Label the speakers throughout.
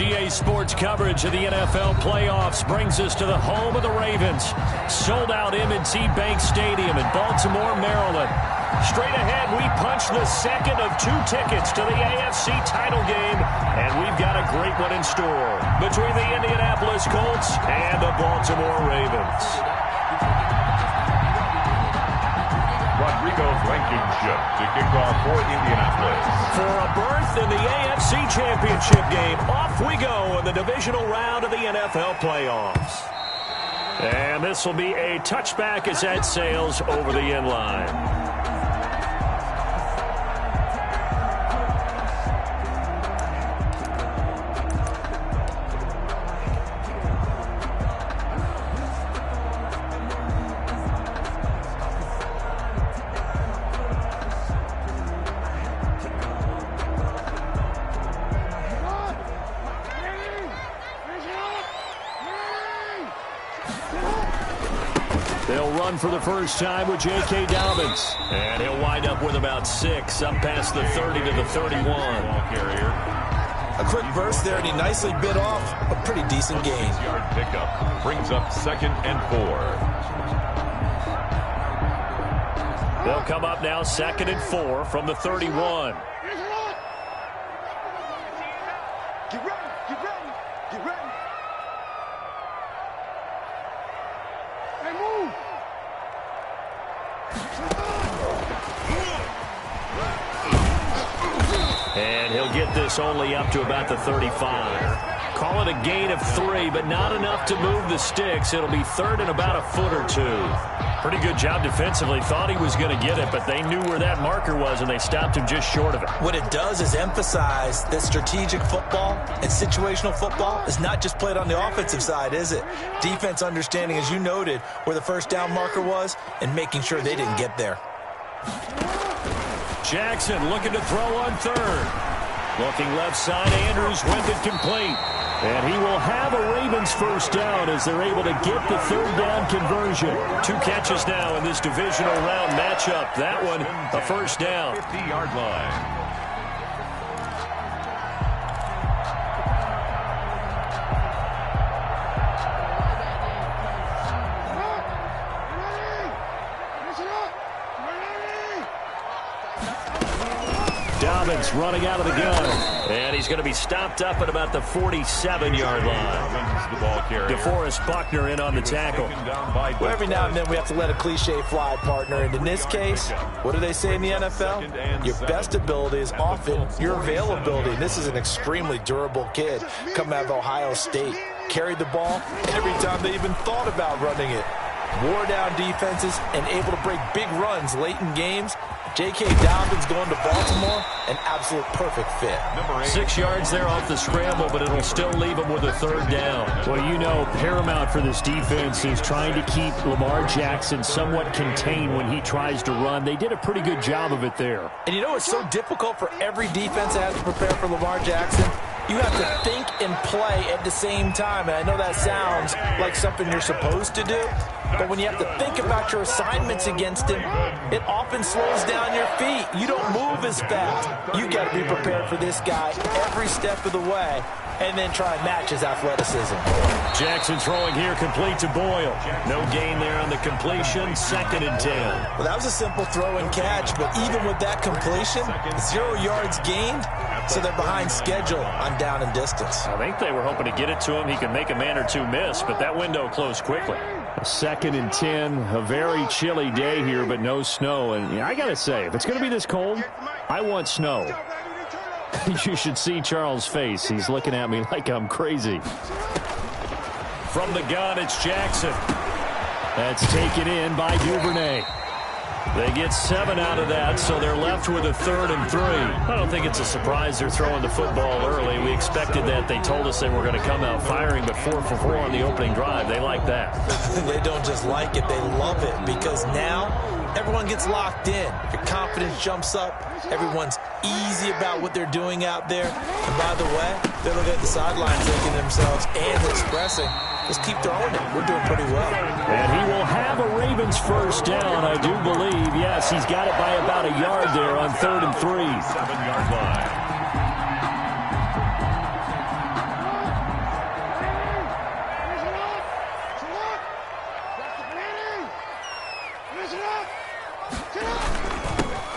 Speaker 1: EA Sports coverage of the NFL playoffs brings us to the home of the Ravens. Sold out M&T Bank Stadium in Baltimore, Maryland. Straight ahead, we punch the second of 2 tickets to the AFC title game, and we've got a great one in store between the Indianapolis Colts and the Baltimore Ravens.
Speaker 2: Rodrigo Blankenship to kick off for Indianapolis.
Speaker 1: For a berth in the AFC Championship game, off we go in the divisional round of the NFL playoffs. And this will be a touchback as that sails over the end line. They'll run for the first time with J.K. Dobbins. And he'll wind up with about 6, up past the 30 to the 31.
Speaker 3: A quick burst there, and he nicely bit off a pretty decent gain.
Speaker 2: 6-yard pickup brings up 2nd and 4.
Speaker 1: They'll come up now 2nd and 4 from the 31.
Speaker 4: Get ready, get ready, get ready. Hey, move.
Speaker 1: And he'll get this only up to about the 35. Call it a gain of 3, but not enough to move the sticks. It'll be 3rd and about a foot or 2. Pretty good job defensively. Thought he was going to get it, but they knew where that marker was, and they stopped him just short of it.
Speaker 3: What it does is emphasize that strategic football and situational football is not just played on the offensive side, is it? Defense understanding, as you noted, where the first down marker was and making sure they didn't get there.
Speaker 1: Jackson looking to throw on 3rd. Looking left side, Andrews went it complete. And he will have a Ravens first down as they're able to get the 3rd down conversion. 2 catches now in this divisional round matchup. That one, a first down.
Speaker 2: 50-yard line.
Speaker 1: Dobbins running out of the gun. And he's going to be stopped up at about the 47-yard line. DeForest Buckner in on the tackle.
Speaker 3: Well, every now and then we have to let a cliche fly, partner. And in this case, what do they say in the NFL? Your best ability is often your availability. And this is an extremely durable kid coming out of Ohio State. Carried the ball every time they even thought about running it. Wore down defenses and able to break big runs late in games. J.K. Dobbins going to Baltimore, an absolute perfect fit.
Speaker 1: 6 yards there off the scramble, but it'll still leave him with a 3rd down. Well, you know, paramount for this defense is trying to keep Lamar Jackson somewhat contained when he tries to run. They did a pretty good job of it there.
Speaker 3: And you know it's so difficult for every defense that has to prepare for Lamar Jackson? You have to think and play at the same time. And I know that sounds like something you're supposed to do, but when you have to think about your assignments against him, it often slows down your feet. You don't move as fast. You got to be prepared for this guy every step of the way and then try and match his athleticism.
Speaker 1: Jackson throwing here, complete to Boyle. No gain there on the completion, 2nd and 10.
Speaker 3: Well, that was a simple throw and catch, but even with that completion, 0 yards gained, so they're behind schedule on down and distance.
Speaker 1: I think they were hoping to get it to him. He could make a man or 2 miss, but that window closed quickly. 2nd and 10, a very chilly day here, but no snow. And I got to say, if it's going to be this cold, I want snow. You should see Charles' face. He's looking at me like I'm crazy. From the gun, it's Jackson. That's taken in by Duvernay. They get 7 out of that, so they're left with a 3rd and 3. I don't think it's a surprise they're throwing the football early. We expected that. They told us they were going to come out firing, but 4 for 4 on the opening drive. They like that.
Speaker 3: They don't just like it, they love it, because now everyone gets locked in. Your confidence jumps up. Everyone's easy about what they're doing out there. And by the way, they're looking at the sidelines thinking to themselves and expressing, just keep throwing it. We're doing pretty well.
Speaker 1: And he will have a Ravens first down, I do believe. Yes, he's got it by about a yard there on 3rd and 3.
Speaker 2: 7-yard line.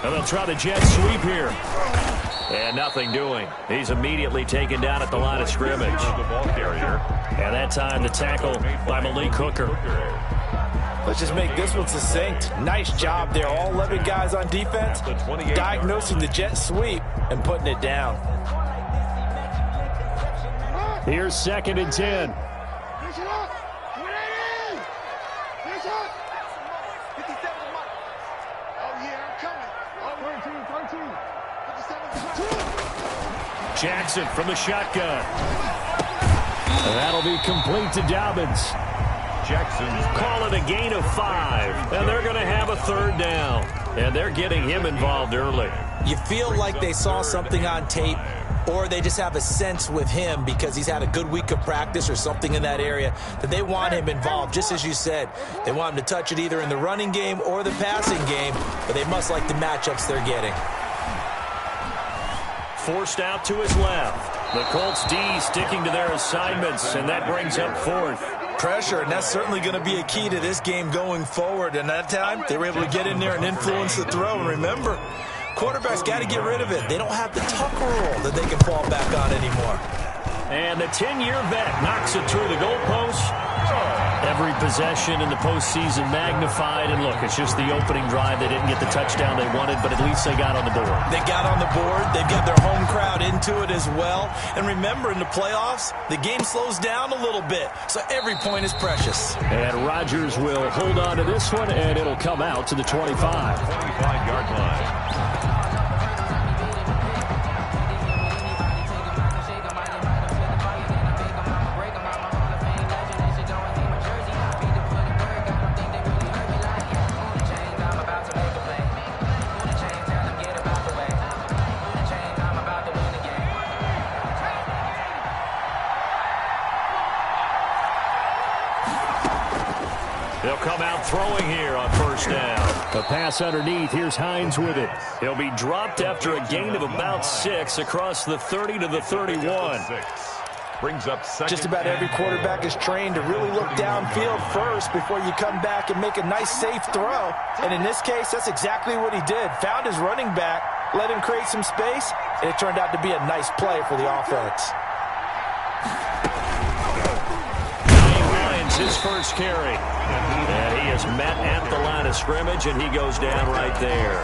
Speaker 1: And they'll try the jet sweep here. And nothing doing. He's immediately taken down at the line of scrimmage.
Speaker 2: The ball carrier.
Speaker 1: And that time the tackle by Malik Hooker.
Speaker 3: Let's just make this one succinct. Nice job there. All 11 guys on defense diagnosing the jet sweep and putting it down.
Speaker 1: Here's 2nd and 10. Jackson from the shotgun. And that'll be complete to Dobbins.
Speaker 2: Jackson's
Speaker 1: Call it a gain of 5. And they're going to have a 3rd down. And they're getting him involved early.
Speaker 3: You feel like they saw something on tape, or they just have a sense with him because he's had a good week of practice or something in that area that they want him involved. Just as you said, they want him to touch it either in the running game or the passing game, but they must like the matchups they're getting.
Speaker 1: Forced out to his left. The Colts D sticking to their assignments, and that brings up 4th.
Speaker 3: Pressure, and that's certainly going to be a key to this game going forward. And that time, they were able to get in there and influence the throw. And remember, quarterbacks got to get rid of it. They don't have the tuck rule that they can fall back on anymore.
Speaker 1: And the 10-year vet knocks it through the goalpost. Every possession in the postseason magnified. And look, it's just the opening drive. They didn't get the touchdown they wanted, but at least they got on the board.
Speaker 3: They got on the board. They've got their home crowd into it as well. And remember, in the playoffs, the game slows down a little bit. So every point is precious.
Speaker 1: And Rodgers will hold on to this one, and it'll come out to the 25.
Speaker 2: 25-yard line.
Speaker 1: They'll come out throwing here on 1st down. A pass underneath. Here's Hines with it. He'll be dropped after a gain of about 6 across the 30 to the 31.
Speaker 2: Brings up 2nd.
Speaker 3: Just about every quarterback is trained to really look downfield first before you come back and make a nice, safe throw. And in this case, that's exactly what he did. Found his running back, let him create some space, and it turned out to be a nice play for the offense.
Speaker 1: His first carry. And he is met at the line of scrimmage, and he goes down right there.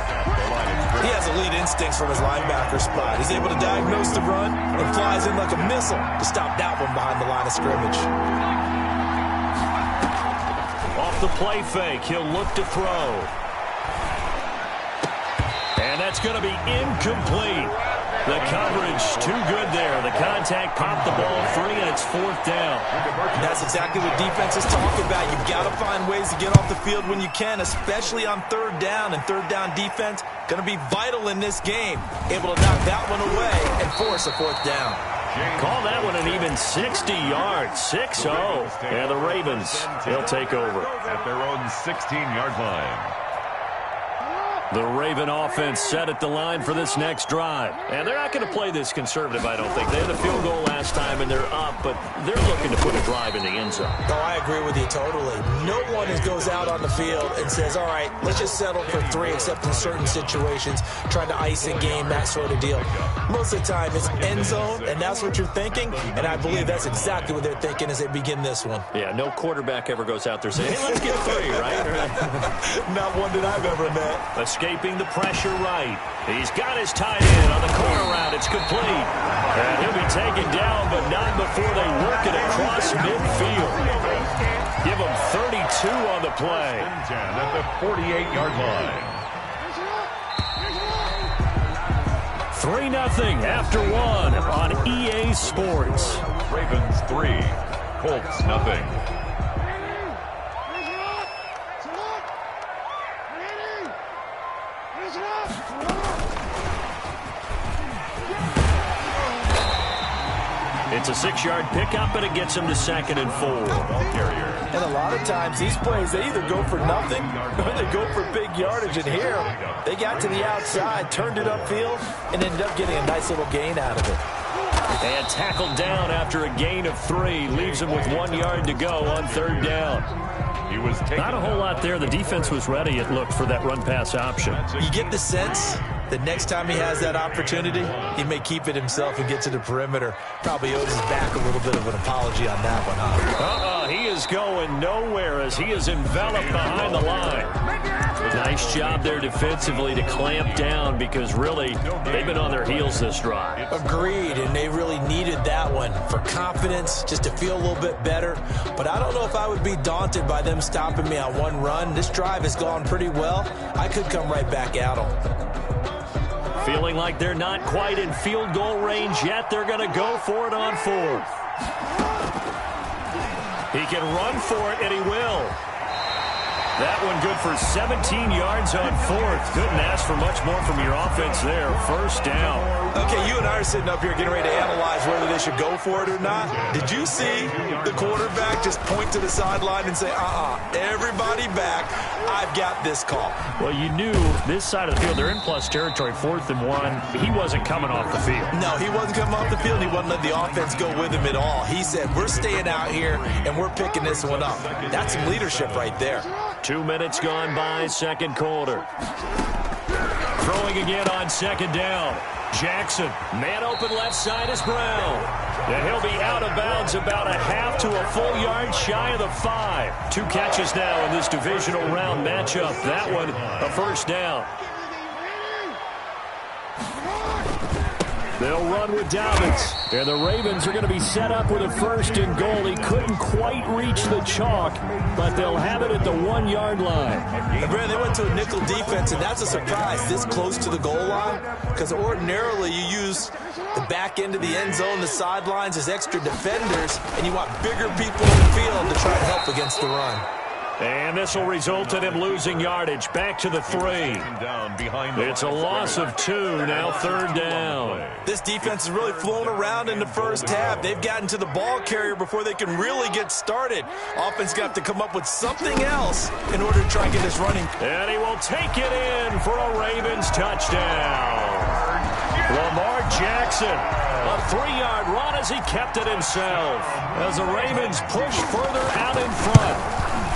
Speaker 3: He has elite instincts from his linebacker spot. He's able to diagnose the run and flies in like a missile to stop that one behind the line of scrimmage.
Speaker 1: Off the play fake, he'll look to throw. And that's going to be incomplete. The coverage too good there. The contact popped the ball free, and it's 4th down.
Speaker 3: That's exactly what defenses talk about. You've got to find ways to get off the field when you can, especially on 3rd down. And 3rd down defense going to be vital in this game. Able to knock that one away and force a 4th down.
Speaker 1: Call that one an even 60 yards. 6-0. And the Ravens, they'll take over.
Speaker 2: At their own 16-yard line.
Speaker 1: The Raven offense set at the line for this next drive. And they're not going to play this conservative, I don't think. They had the field goal last time, and they're up, but they're looking to put a drive in the end zone.
Speaker 3: Oh, I agree with you totally. No one goes out on the field and says, all right, let's just settle for 3, except in certain situations, trying to ice a game, that sort of deal. Most of the time, it's end zone, and that's what you're thinking, and I believe that's exactly what they're thinking as they begin this one.
Speaker 1: Yeah, no quarterback ever goes out there saying, hey, let's get 3, right?
Speaker 3: Not one that I've ever met.
Speaker 1: Escaping the pressure right. He's got his tight end on the corner route. It's complete. And he'll be taken down, but not before they work it across midfield. Give him 32 on the play.
Speaker 2: At the 48-yard line.
Speaker 1: 3-0 after 1 on EA Sports.
Speaker 2: Ravens 3, Colts nothing.
Speaker 1: It's a 6-yard pickup, and it gets him to 2nd and 4.
Speaker 3: And a lot of times, these plays, they either go for nothing or they go for big yardage. And here, they got to the outside, turned it upfield, and ended up getting a nice little gain out of it.
Speaker 1: And tackled down after a gain of 3. Leaves him with 1 yard to go on 3rd down.
Speaker 2: He was taken
Speaker 1: Not a whole lot there. The defense was ready, it looked, for that run-pass option.
Speaker 3: You get the sense that next time he has that opportunity, he may keep it himself and get to the perimeter. Probably owes his back a little bit of an apology on that one, huh?
Speaker 1: He is going nowhere as he is enveloped behind the line. Nice job there defensively to clamp down because really they've been on their heels this drive.
Speaker 3: Agreed, and they really needed that one for confidence, just to feel a little bit better. But I don't know if I would be daunted by them stopping me on one run. This drive has gone pretty well. I could come right back at them.
Speaker 1: Feeling like they're not quite in field goal range yet. They're going to go for it on fourth. He can run for it, and he will. That one good for 17 yards on fourth. Couldn't ask for much more from your offense there. First down.
Speaker 3: Okay, you and I are sitting up here getting ready to analyze whether they should go for it or not. Did you see the quarterback just point to the sideline and say, everybody back, I've got this call?
Speaker 1: Well, you knew this side of the field, they're in plus territory, 4th and 1. He wasn't coming off the field.
Speaker 3: No, he wasn't coming off the field. He wasn't letting the offense go with him at all. He said, we're staying out here, and we're picking this one up. That's some leadership right there.
Speaker 1: 2 minutes gone by, second quarter. Throwing again on second down. Jackson, man open left side is Brown. And he'll be out of bounds about a half to a full yard shy of the 5. 2 catches now in this divisional round matchup. That one, a first down. They'll run with Dobbins. And the Ravens are going to be set up with a first and goal. He couldn't quite reach the chalk, but they'll have it at the 1 yard line.
Speaker 3: And Brad, they went to a nickel defense, and that's a surprise this close to the goal line, because ordinarily you use the back end of the end zone, the sidelines as extra defenders, and you want bigger people in the field to try to help against the run.
Speaker 1: And this will result in him losing yardage. Back to the 3. It's a loss of 2, now third down.
Speaker 3: This defense has really flown around in the first half. They've gotten to the ball carrier before they can really get started. Offense got to come up with something else in order to try and get this running.
Speaker 1: And he will take it in for a Ravens touchdown. Lamar Jackson, a 3-yard run as he kept it himself. As the Ravens push further out in front.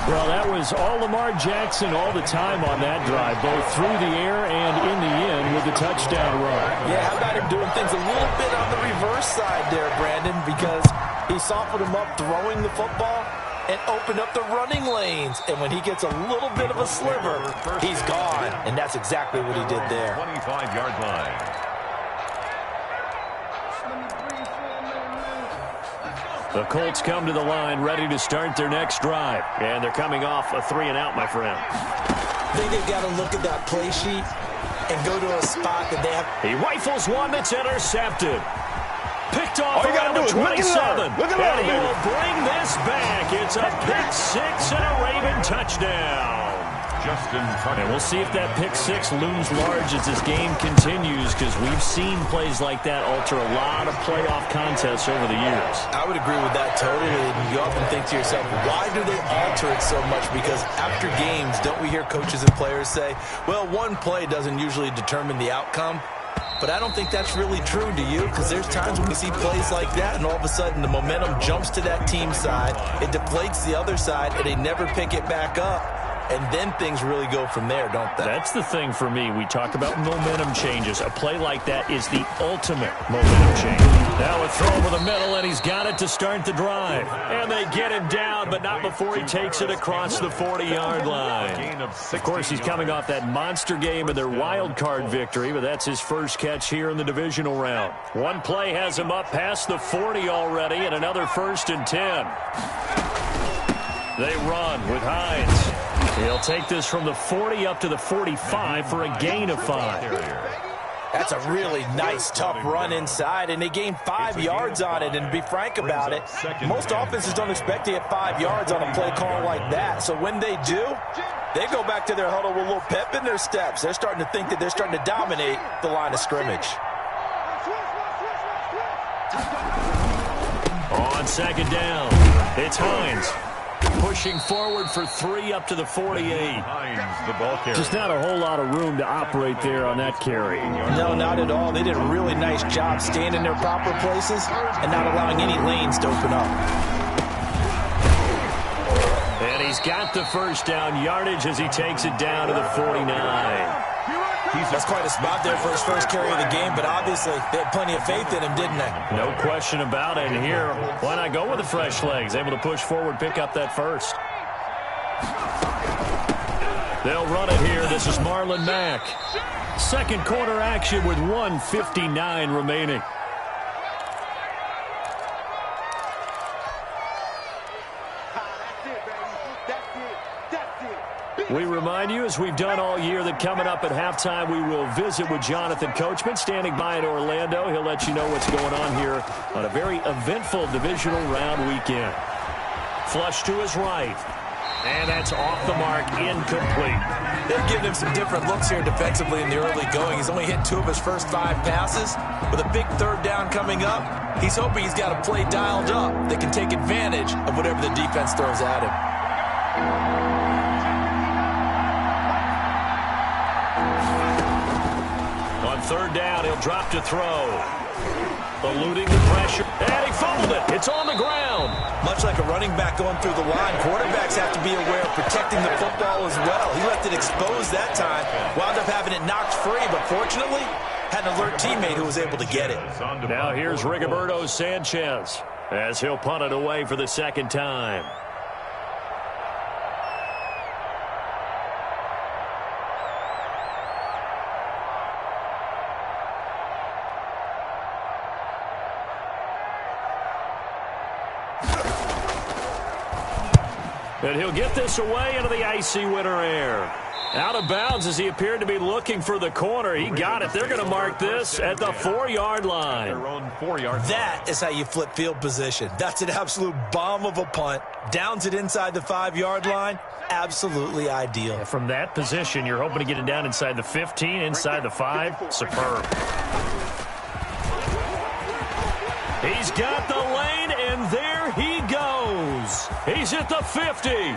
Speaker 1: Well, that was all Lamar Jackson all the time on that drive, both through the air and in the end with the touchdown run.
Speaker 3: Yeah, how about him doing things a little bit on the reverse side there, Brandon, because he softened him up throwing the football and opened up the running lanes. And when he gets a little bit of a sliver, he's gone. And that's exactly what he did there.
Speaker 2: 25-yard line.
Speaker 1: The Colts come to the line ready to start their next drive. And they're coming off a 3-and-out, my friend.
Speaker 3: I think they've got to look at that play sheet and go to a spot that they have.
Speaker 1: He rifles one that's intercepted. Picked off
Speaker 4: All you
Speaker 1: around
Speaker 4: gotta do
Speaker 1: the
Speaker 4: is
Speaker 1: 27.
Speaker 4: look at that,
Speaker 1: and he
Speaker 4: baby.
Speaker 1: will bring this back. It's a pick 6 and a Raven touchdown. And we'll see if that pick 6 looms large as this game continues, because we've seen plays like that alter a lot of playoff contests over the years.
Speaker 3: I would agree with that totally. And you often think to yourself, why do they alter it so much? Because after games, don't we hear coaches and players say, well, one play doesn't usually determine the outcome? But I don't think that's really true, do you? Because there's times when we see plays like that, and all of a sudden the momentum jumps to that team side, it deflates the other side, and they never pick it back up. And then things really go from there, don't they?
Speaker 1: That's the thing for me. We talk about momentum changes. A play like that is the ultimate momentum change. Now a throw over the middle, and he's got it to start the drive. And they get him down, but not before he takes it across the 40-yard line. Of course, he's coming off that monster game of their wild card victory, but that's his first catch here in the divisional round. One play has him up past the 40 already, and another 1st and 10. They run with Hines. He'll take this from the 40 up to the 45 for a gain of 5.
Speaker 3: That's a really nice, tough run inside, and they gained 5 yards on it. And to be frank about it, most offenses don't expect to get 5 yards on a play call like that. So when they do, they go back to their huddle with a little pep in their steps. They're starting to think that they're starting to dominate the line of scrimmage.
Speaker 1: On second down, it's Hines. Pushing forward for 3 up to the 48.
Speaker 2: Hines, the ball carrier.
Speaker 1: Just not a whole lot of room to operate there on that carry.
Speaker 3: No, not at all. They did a really nice job staying in their proper places and not allowing any lanes to open up.
Speaker 1: And he's got the first down yardage as he takes it down to the 49.
Speaker 3: That's quite a spot there for his first carry of the game, but obviously they had plenty of faith in him, didn't they?
Speaker 1: No question about it. And here, why not go with the fresh legs? Able to push forward, pick up that first. They'll run it here. This is Marlon Mack. Second quarter action with 1:59 remaining. We remind you, as we've done all year, that coming up at halftime, we will visit with Jonathan Coachman, standing by in Orlando. He'll let you know what's going on here on a very eventful divisional round weekend. Flush to his right. And that's off the mark, incomplete.
Speaker 3: They've given him some different looks here defensively in the early going. He's only hit 2 of his first 5 passes. With a big third down coming up, he's hoping he's got a play dialed up that can take advantage of whatever the defense throws at him.
Speaker 1: On third down, he'll drop to throw. Eluding the pressure. And he fumbled it. It's on the ground.
Speaker 3: Much like a running back going through the line, quarterbacks have to be aware of protecting the football as well. He left it exposed that time. Wound up having it knocked free, but fortunately, had an alert teammate who was able to get it.
Speaker 1: Now here's Rigoberto Sanchez as he'll punt it away for the second time. And he'll get this away into the icy winter air. Out of bounds as he appeared to be looking for the corner. He got it. They're going to mark this at the 4-yard line.
Speaker 3: That is how you flip field position. That's an absolute bomb of a punt. Downs it inside the 5-yard line. Absolutely ideal.
Speaker 1: From that position, you're hoping to get it down inside the 15, inside the 5. Superb. He's got the lane, and there he goes. He's at the 50, 30,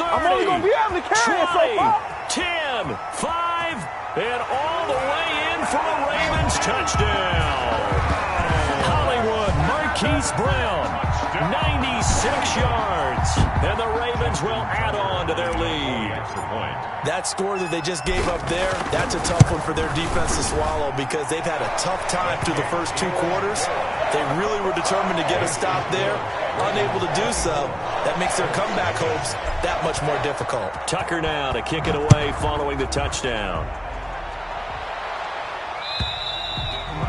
Speaker 5: I'm only going to be able to carry
Speaker 1: 20,
Speaker 5: it so far.
Speaker 1: 10, 5, and all the way in for a Ravens touchdown. Hollywood Marquise Brown, 96 yards, and the Ravens will add on to their lead.
Speaker 3: That score that they just gave up there, that's a tough one for their defense to swallow because they've had a tough time through the first 2 quarters. They really were determined to get a stop there, unable to do so. That makes their comeback hopes that much more difficult.
Speaker 1: Tucker now to kick it away following the touchdown.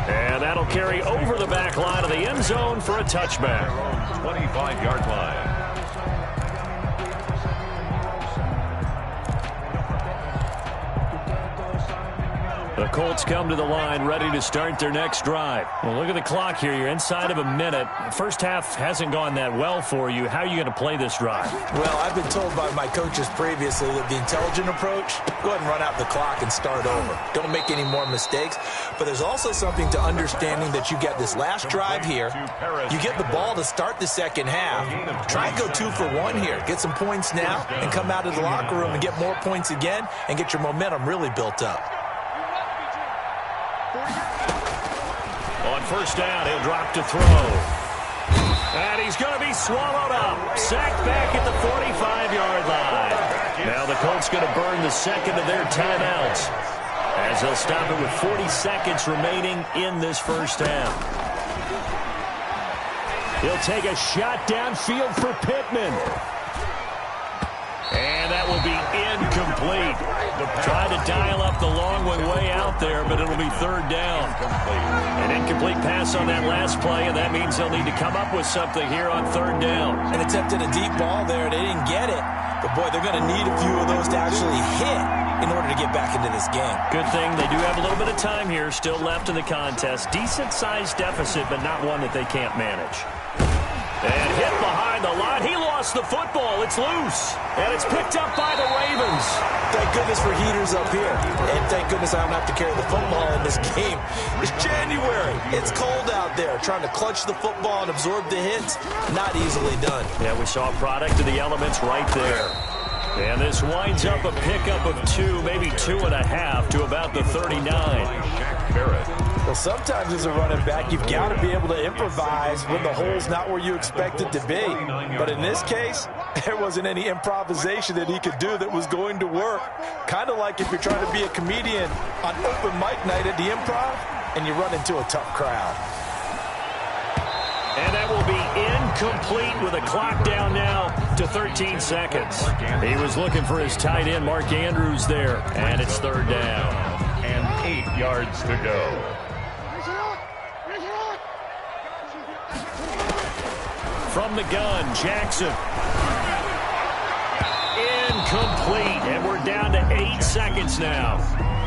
Speaker 1: And that'll carry over the back line of the end zone for a touchback.
Speaker 2: 25-yard line.
Speaker 1: The Colts come to the line ready to start their next drive. Well, look at the clock here. You're inside of a minute. First half hasn't gone that well for you. How are you going to play this drive?
Speaker 3: Well, I've been told by my coaches previously that the intelligent approach, go ahead and run out the clock and start over. Don't make any more mistakes. But there's also something to understanding that you get this last drive here. You get the ball to start the second half. Try and go 2 for 1 here. Get some points now and come out of the locker room and get more points again and get your momentum really built up.
Speaker 1: On first down, he'll drop to throw. And he's going to be swallowed up. Sacked back at the 45-yard line. Now the Colts going to burn the second of their timeouts as they'll stop it with 40 seconds remaining in this first half. He'll take a shot downfield for Pittman. And that will be incomplete. Tried to dial up the long one way out there, but it'll be third down. An incomplete pass on that last play, and that means they'll need to come up with something here on third down.
Speaker 3: And attempted a deep ball there. They didn't get it. But, boy, they're going to need a few of those to actually hit in order to get back into this game.
Speaker 1: Good thing they do have a little bit of time here still left in the contest. Decent-sized deficit, but not one that they can't manage. And hit behind the line. He lost the football. It's loose. And it's picked up by the Ravens.
Speaker 3: Thank goodness for heaters up here. And thank goodness I don't have to carry the football in this game. It's January. It's cold out there. Trying to clutch the football and absorb the hits, not easily done.
Speaker 1: Yeah, we saw a product of the elements right there. And this winds up a pickup of 2, maybe 2.5 to about the 39.
Speaker 3: Well, sometimes as a running back, you've got to be able to improvise when the hole's not where you expect it to be. But in this case, There wasn't any improvisation that he could do that was going to work. Kind of like if you're trying to be a comedian on open mic night at the Improv and you run into a tough crowd.
Speaker 1: And that will be incomplete with a clock down now to 13 seconds. He was looking for his tight end, Mark Andrews, there. And it's third down.
Speaker 2: And 8 yards to go.
Speaker 1: From the gun, Jackson. Incomplete. And we're down to 8 seconds now.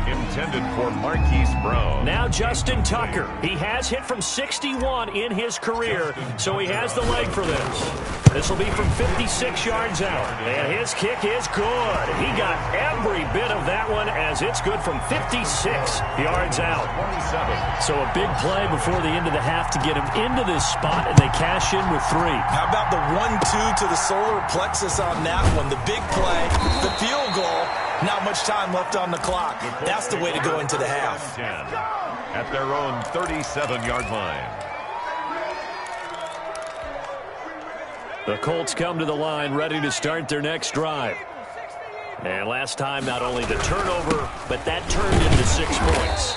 Speaker 2: Intended for Marquise Brown.
Speaker 1: Now Justin Tucker. He has hit from 61 in his career, so he has the leg for this. This will be from 56 yards out. And his kick is good. He got every bit of that one as it's good from 56 yards out.
Speaker 2: 27.
Speaker 1: So a big play before the end of the half to get him into this spot, and they cash in with 3.
Speaker 3: How about the 1-2 to the solar plexus on that one? The big play, the field goal. Not much time left on the clock. That's the way to go into the half.
Speaker 2: 10 at their own 37-yard line.
Speaker 1: The Colts come to the line ready to start their next drive. And last time, not only the turnover, but that turned into 6 points.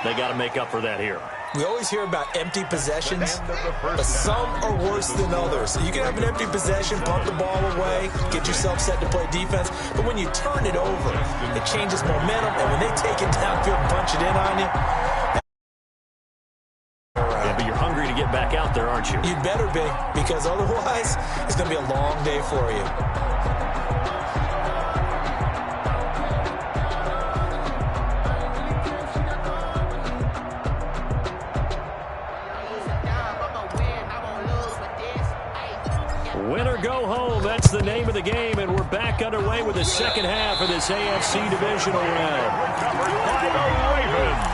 Speaker 1: They got to make up for that here.
Speaker 3: We always hear about empty possessions, but some are worse than others. You can have an empty possession, punt the ball away, get yourself set to play defense, but when you turn it over, it changes momentum, and when they take it downfield and punch it in on you,
Speaker 1: yeah, but you're hungry to get back out there, aren't you?
Speaker 3: You better be, because otherwise, it's going to be a long day for you.
Speaker 1: Win or go home, that's the name of the game, and we're back underway with the second half of this AFC divisional round.
Speaker 2: Recovered by the Ravens.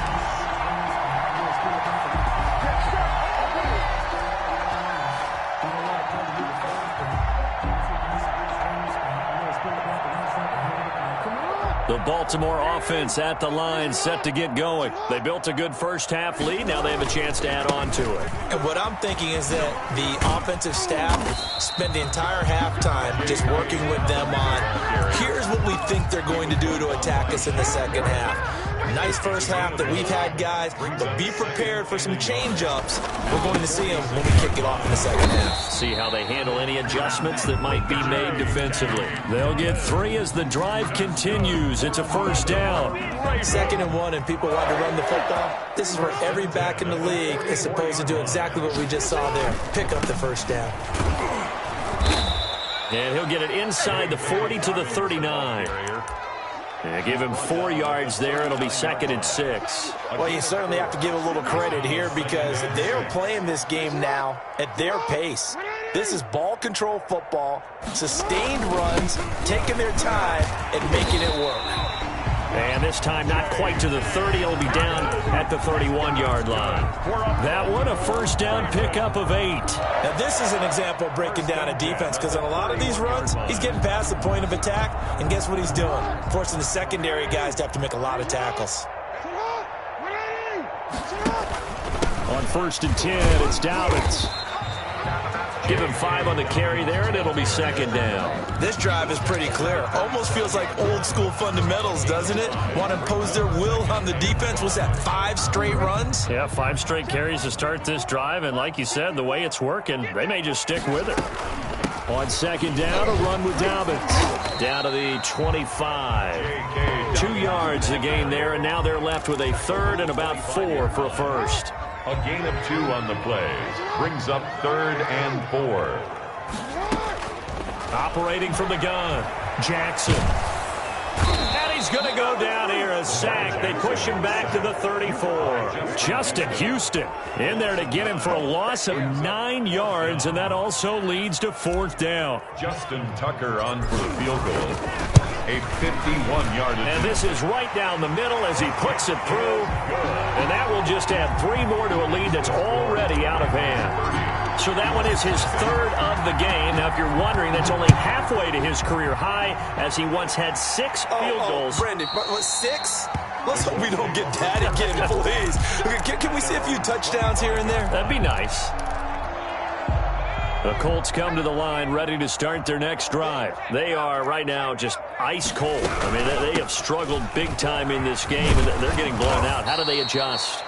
Speaker 1: The Baltimore offense at the line, set to get going. They built a good first-half lead. Now they have a chance to add on to it.
Speaker 3: And what I'm thinking is that the offensive staff spend the entire halftime just working with them on, here's what we think they're going to do to attack us in the second half. Nice first half that we've had, guys, but be prepared for some change-ups. We're going to see them when we kick it off in the second half.
Speaker 1: See how they handle any adjustments that might be made defensively. They'll get 3 as the drive continues. It's a first down.
Speaker 3: 2nd and 1, and people want to run the football. This is where every back in the league is supposed to do exactly what we just saw there. Pick up the first down.
Speaker 1: And he'll get it inside the 40 to the 39. And give him 4 yards there. It'll be 2nd and 6.
Speaker 3: Well, you certainly have to give a little credit here because they're playing this game now at their pace. This is ball control football, sustained runs, taking their time and making it work.
Speaker 1: And this time not quite to the 30. It'll be down at the 31-yard line. That one, a first down pickup of 8.
Speaker 3: Now, this is an example of breaking down a defense because on a lot of these runs, he's getting past the point of attack, and guess what he's doing? Forcing the secondary guys to have to make a lot of tackles.
Speaker 1: On 1st and 10, it's Dobbins. Give him 5 on the carry there, and it'll be 2nd down.
Speaker 3: This drive is pretty clear. Almost feels like old-school fundamentals, doesn't it? Want to impose their will on the defense. Was that 5 straight runs?
Speaker 1: Yeah, 5 straight carries to start this drive, and like you said, the way it's working, they may just stick with it. On 2nd down, a run with Dobbins. Down to the 25. 2 yards the gain there, and now they're left with a 3rd and about 4 for a first.
Speaker 2: A gain of 2 on the play. Brings up 3rd and 4.
Speaker 1: Operating from the gun, Jackson. And he's going to go down here, a sack. They push him back to the 34. Justin Houston in there to get him for a loss of 9 yards, and that also leads to 4th down.
Speaker 2: Justin Tucker on for the field goal. A 51-yard.
Speaker 1: And this is right down the middle as he puts it through. And that will just add 3 more to a lead that's already out of hand. So that one is his 3rd of the game. Now, if you're wondering, that's only halfway to his career high as he once had 6 field goals.
Speaker 3: Brendan, what, 6? Let's hope we don't get that again, please. Can we see a few touchdowns here and there?
Speaker 1: That'd be nice. The Colts come to the line ready to start their next drive. They are right now just ice cold. I mean, they have struggled big time in this game, and they're getting blown out. How do they adjust?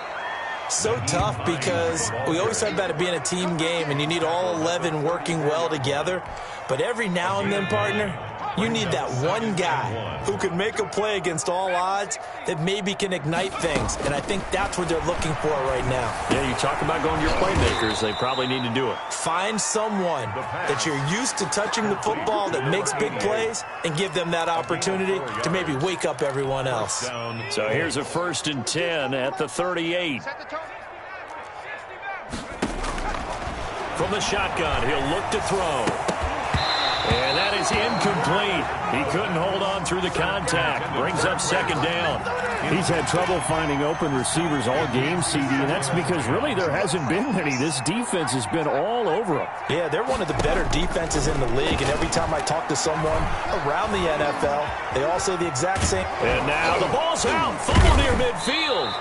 Speaker 3: So tough because we always talk about it being a team game, and you need all 11 working well together. But every now and then, partner, you need that one guy who can make a play against all odds that maybe can ignite things. And I think that's what they're looking for right now.
Speaker 1: Yeah, you talk about going to your playmakers. They probably need to do it.
Speaker 3: Find someone that you're used to touching the football that makes big plays and give them that opportunity to maybe wake up everyone else.
Speaker 1: So here's a 1st and 10 at the 38. From the shotgun, he'll look to throw. And that is incomplete. He couldn't hold on through the contact. Brings up 2nd down.
Speaker 5: He's had trouble finding open receivers all game, CD, and that's because really there hasn't been many. This defense has been all over him.
Speaker 3: Yeah, they're one of the better defenses in the league, and every time I talk to someone around the NFL, they all say the exact same.
Speaker 1: And now the ball's out. Fumble near midfield.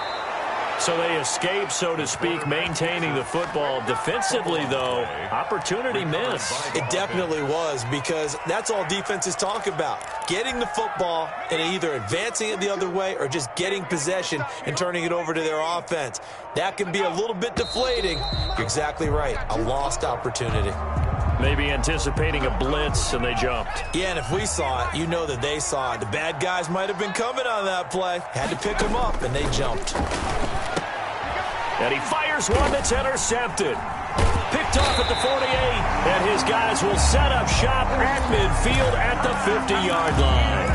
Speaker 1: So they escape, so to speak, maintaining the football. Defensively, though, opportunity missed.
Speaker 3: It definitely was, because that's all defenses talk about. Getting the football and either advancing it the other way or just getting possession and turning it over to their offense. That can be a little bit deflating. You're exactly right. A lost opportunity.
Speaker 1: Maybe anticipating a blitz, and they jumped.
Speaker 3: Yeah, and if we saw it, you know that they saw it. The bad guys might have been coming on that play. Had to pick them up, and they jumped.
Speaker 1: And he fires one that's intercepted. Picked off at the 48, and his guys will set up shop at midfield at the 50-yard line.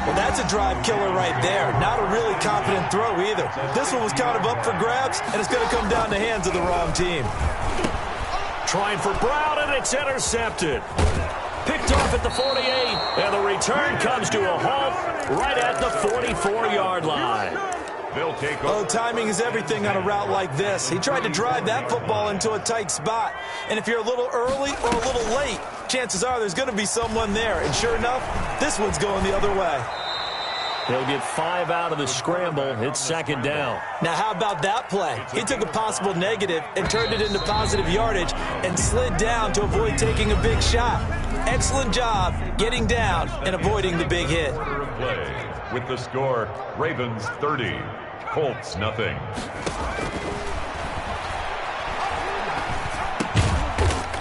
Speaker 3: Well, that's a drive killer right there. Not a really confident throw either. This one was kind of up for grabs, and it's going to come down the hands of the wrong team.
Speaker 1: Trying for Brown, and it's intercepted. Picked off at the 48, and the return comes to a halt right at the 44-yard line.
Speaker 3: Oh, timing is everything on a route like this. He tried to drive that football into a tight spot. And if you're a little early or a little late, chances are there's going to be someone there. And sure enough, this one's going the other way.
Speaker 1: He'll get 5 out of the scramble. It's 2nd down.
Speaker 3: Now, how about that play? He took a possible negative and turned it into positive yardage and slid down to avoid taking a big shot. Excellent job getting down and avoiding the big hit.
Speaker 2: With the score, Ravens 30, Colts nothing.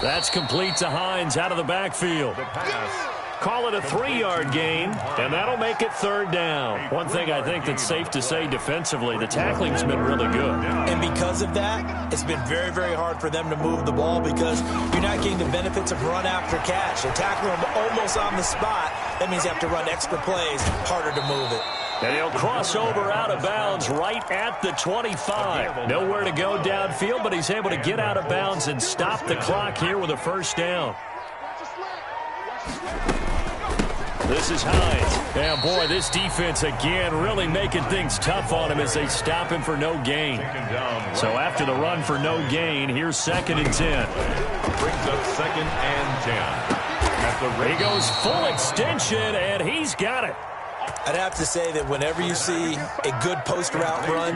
Speaker 1: That's complete to Hines out of the backfield.
Speaker 2: The pass.
Speaker 1: Call it a 3-yard gain, and that'll make it 3rd down. One thing I think that's safe to say defensively, the tackling's been really good.
Speaker 3: And because of that, it's been very, very hard for them to move the ball because you're not getting the benefits of run after catch. They're tackling them almost on the spot. That means you have to run extra plays, harder to move it.
Speaker 1: And he'll cross over out of bounds right at the 25. Nowhere to go downfield, but he's able to get out of bounds and stop the clock here with a 1st down. This is Hines. And boy, this defense again really making things tough on him as they stop him for no gain. So after the run for no gain, here's 2nd and 10.
Speaker 2: Brings up 2nd and 10.
Speaker 1: He goes full extension, and he's got it.
Speaker 3: I'd have to say that whenever you see a good post route run,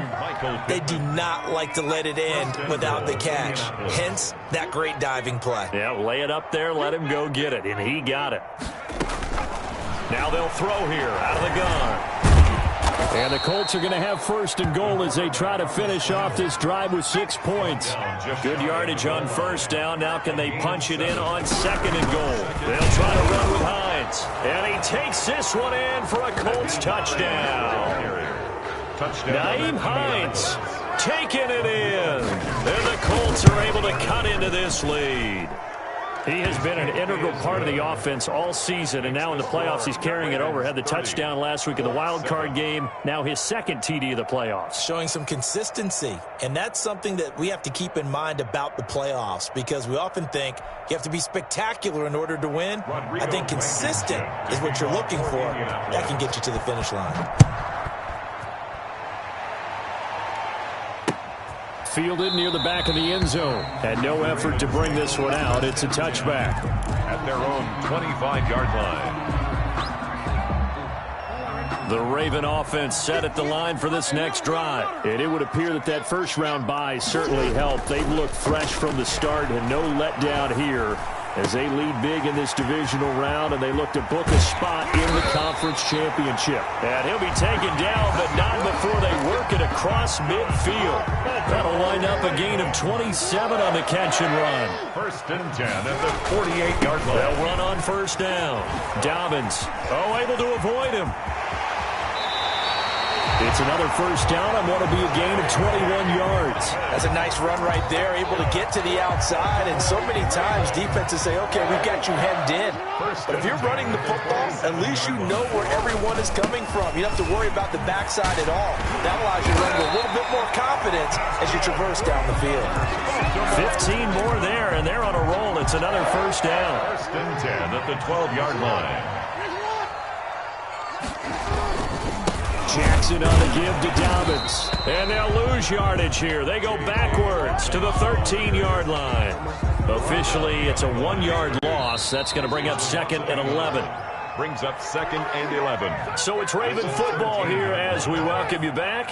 Speaker 3: they do not like to let it end without the catch. Hence, that great diving play.
Speaker 1: Yeah, lay it up there, let him go get it, and he got it. Now they'll throw here out of the gun. And the Colts are going to have 1st and goal as they try to finish off this drive with 6 points. Good yardage on 1st down. Now can they punch it in on 2nd and goal? They'll try to run with Hines. And he takes this one in for a Colts touchdown. Nyheim Hines taking it in. And the Colts are able to cut into this lead. He has been an integral part of the offense all season, and now in the playoffs he's carrying it over. Had the touchdown last week in the Wildcard game, now his 2nd TD of the playoffs.
Speaker 3: Showing some consistency, and that's something that we have to keep in mind about the playoffs because we often think you have to be spectacular in order to win. I think consistent is what you're looking for. That can get you to the finish line.
Speaker 1: Fielded near the back of the end zone. Had no effort to bring this one out. It's a touchback.
Speaker 2: At their own 25-yard line.
Speaker 1: The Raven offense set at the line for this next drive.
Speaker 5: And it would appear that that first-round bye certainly helped. They've looked fresh from the start and no letdown here as they lead big in this divisional round, and they look to book a spot in the conference championship.
Speaker 1: And he'll be taken down, but not before they work it across midfield. That'll wind up a gain of 27 on the catch and run.
Speaker 2: 1st and 10 at the 48-yard line.
Speaker 1: They'll run on first down. Dobbins, able to avoid him.
Speaker 5: It's another first down on what will be a gain of 21 yards.
Speaker 3: That's a nice run right there, able to get to the outside. And so many times defenses say, okay, we've got you hemmed in. But if you're running the football, at least you know where everyone is coming from. You don't have to worry about the backside at all. That allows you to run with a little bit more confidence as you traverse down the field.
Speaker 1: 15 more there, and they're on a roll. It's another first down.
Speaker 2: 1st and 10 at the 12-yard line.
Speaker 1: Jackson on the give to Dobbins. And they'll lose yardage here. They go backwards to the 13-yard line. Officially, it's a 1-yard loss. That's going to bring up 2nd and 11.
Speaker 2: Brings up 2nd and 11.
Speaker 1: So it's Raven football here as we welcome you back.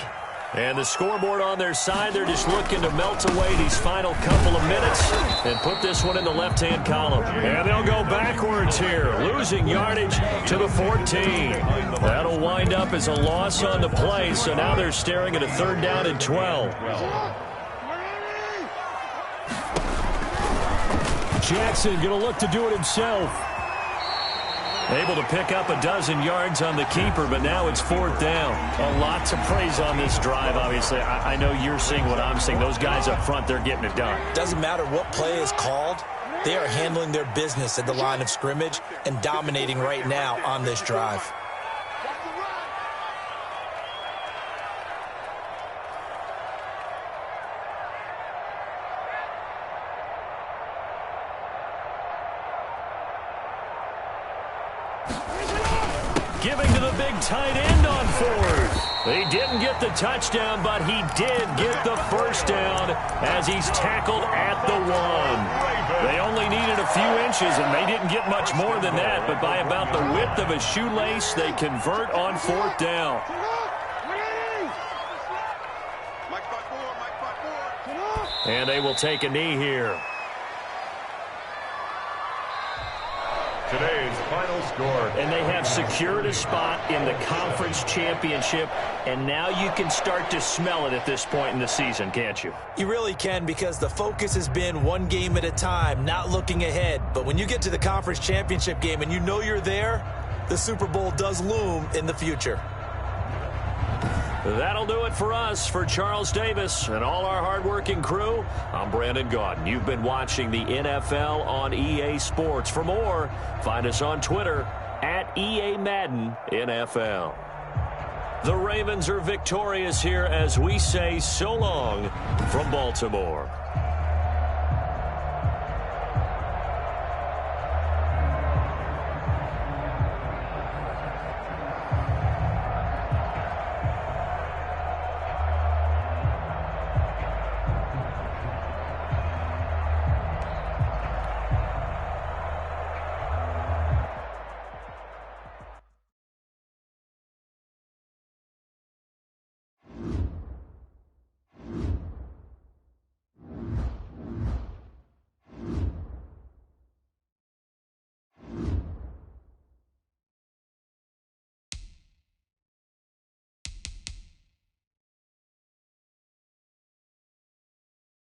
Speaker 1: And the scoreboard on their side, they're just looking to melt away these final couple of minutes and put this one in the left-hand column. And they'll go backwards here, losing yardage to the 14. That'll wind up as a loss on the play, so now they're staring at a 3rd down and 12.
Speaker 5: Jackson going to look to do it himself.
Speaker 1: Able to pick up a dozen yards on the keeper, but now it's 4th down. A lot to praise on this drive, obviously. I know you're seeing what I'm seeing. Those guys up front, they're getting it done.
Speaker 3: Doesn't matter what play is called. They are handling their business at the line of scrimmage and dominating right now on this drive.
Speaker 1: Giving to the big tight end on 4th. He didn't get the touchdown, but he did get the first down as he's tackled at the 1. They only needed a few inches, and they didn't get much more than that, but by about the width of a shoelace, they convert on 4th down. And they will take a knee here.
Speaker 2: Today's final score.
Speaker 1: And they have secured a spot in the conference championship, and now you can start to smell it at this point in the season, can't you?
Speaker 3: You really can, because the focus has been one game at a time, not looking ahead. But when you get to the conference championship game and you know you're there, the Super Bowl does loom in the future.
Speaker 1: That'll do it for us. For Charles Davis and all our hardworking crew, I'm Brandon Gaudin. You've been watching the NFL on EA Sports. For more, find us on Twitter at EA Madden NFL. The Ravens are victorious here as we say so long from Baltimore.